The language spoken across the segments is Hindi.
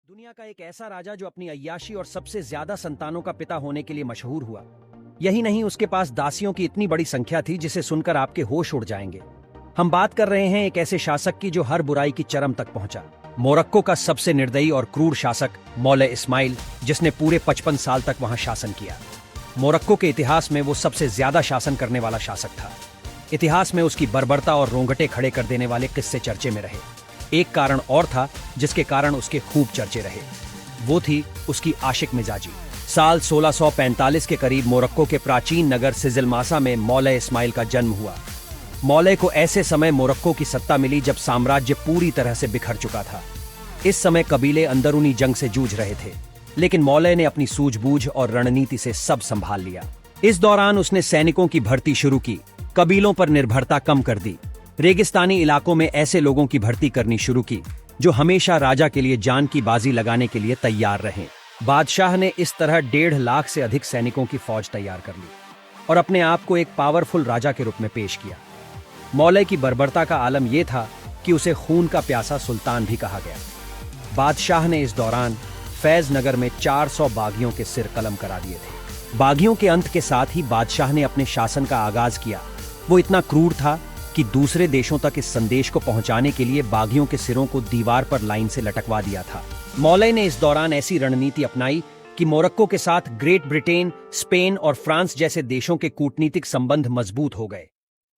दुनिया का एक ऐसा राजा जो अपनी अय्याशी और सबसे ज्यादा संतानों का पिता होने के लिए मशहूर हुआ। यही नहीं, उसके पास दासियों की इतनी बड़ी संख्या थी जिसे सुनकर आपके होश उड़ जाएंगे। हम बात कर रहे हैं एक ऐसे शासक की जो हर बुराई की चरम तक पहुंचा। मोरक्को का सबसे निर्दयी और क्रूर शासक मौले इस्माइल, जिसने पूरे 55 साल तक वहां शासन किया। मोरक्को के इतिहास में वो सबसे ज्यादा शासन करने वाला शासक था। इतिहास में उसकी बर्बरता और रोंगटे खड़े कर देने वाले किस्से चर्चे में रहे। एक कारण और था जिसके कारण उसके खूब चर्चे रहे, वो थी उसकी आशिक मिजाजी। साल 1645 के करीब मोरक्को के प्राचीन नगर सिजिलमासा में मौले इस्माइल का जन्म हुआ। मौले को ऐसे समय मोरक्को की सत्ता मिली जब साम्राज्य पूरी तरह से बिखर चुका था। इस समय कबीले अंदरूनी जंग से जूझ रहे थे, लेकिन मौले ने अपनी सूझबूझ और रणनीति से सब संभाल लिया। इस दौरान उसने सैनिकों की भर्ती शुरू की, कबीलों पर निर्भरता कम कर दी, रेगिस्तानी इलाकों में ऐसे लोगों की भर्ती करनी शुरू की जो हमेशा राजा के लिए जान की बाजी लगाने के लिए तैयार रहें। बादशाह ने इस तरह 1.5 लाख से अधिक सैनिकों की फौज तैयार कर ली और अपने आप को एक पावरफुल राजा के रूप में पेश किया। मौले की बर्बरता का आलम यह था कि उसे खून का प्यासा सुल्तान भी कहा गया। बादशाह ने इस दौरान फैज नगर में 400 बागियों के सिर कलम करा दिए थे। बागियों के अंत के साथ ही बादशाह ने अपने शासन का आगाज किया। वो इतना क्रूर था कि दूसरे देशों तक इस संदेश को पहुंचाने के लिए बागियों के सिरों को दीवार पर लाइन से लटकवा दिया था। मौले ने इस दौरान ऐसी रणनीति अपनाई कि मोरक्को के साथ ग्रेट ब्रिटेन, स्पेन और फ्रांस जैसे देशों के कूटनीतिक संबंध मजबूत हो गए।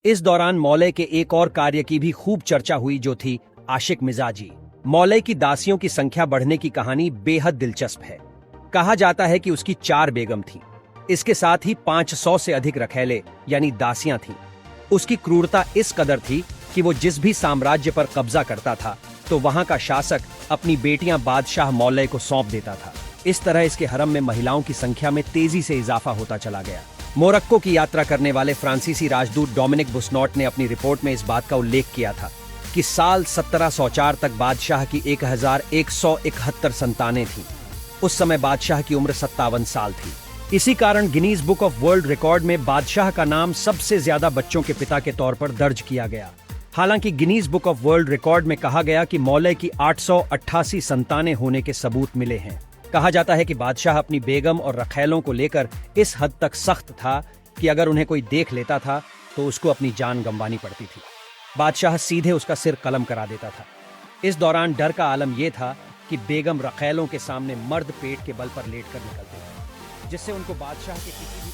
इस दौरान मौले के एक और कार्य की भी खूब चर्चा हुई, जो थी आशिक मिजाजी। मौले की दासियों की संख्या बढ़ने की कहानी बेहद दिलचस्प है। कहा जाता है कि उसकी 4 बेगम थीं। इसके साथ ही 500 से अधिक रखैले यानी दासियां थीं। उसकी क्रूरता इस कदर थी कि वो जिस भी साम्राज्य पर कब्जा करता था तो वहां का शासक अपनी बेटियां बादशाह मौले को सौंप देता था। इस तरह इसके हरम में महिलाओं की संख्या में तेजी से इजाफा होता चला गया। मोरक्को की यात्रा करने वाले फ्रांसीसी राजदूत डोमिनिक बुसनॉट ने अपनी रिपोर्ट में इस बात का उल्लेख किया था कि साल 1704 तक बादशाह की 1171 संतानें थीं। उस समय बादशाह की उम्र 57 साल थी। इसी कारण Guinness book of world record में बादशाह का नाम सबसे ज्यादा बच्चों के पिता के तौर पर दर्ज किया गया। हालांकि Guinness book of world record में कहा गया कि मौले की 888 संतानें होने के सबूत मिले हैं। कहा जाता है कि बादशाह अपनी बेगम और रखैलों को लेकर इस हद तक सख्त था कि अगर उन्हें कोई देख लेता था तो उसको अपनी जान गंवानी पड़ती थी। बादशाह सीधे उसका सिर कलम करा देता था। इस दौरान डर का आलम यह था कि बेगम रखैलों के सामने मर्द पेट के बल पर लेटकर निकलते थे, जिससे उनको बादशाह के किसी भी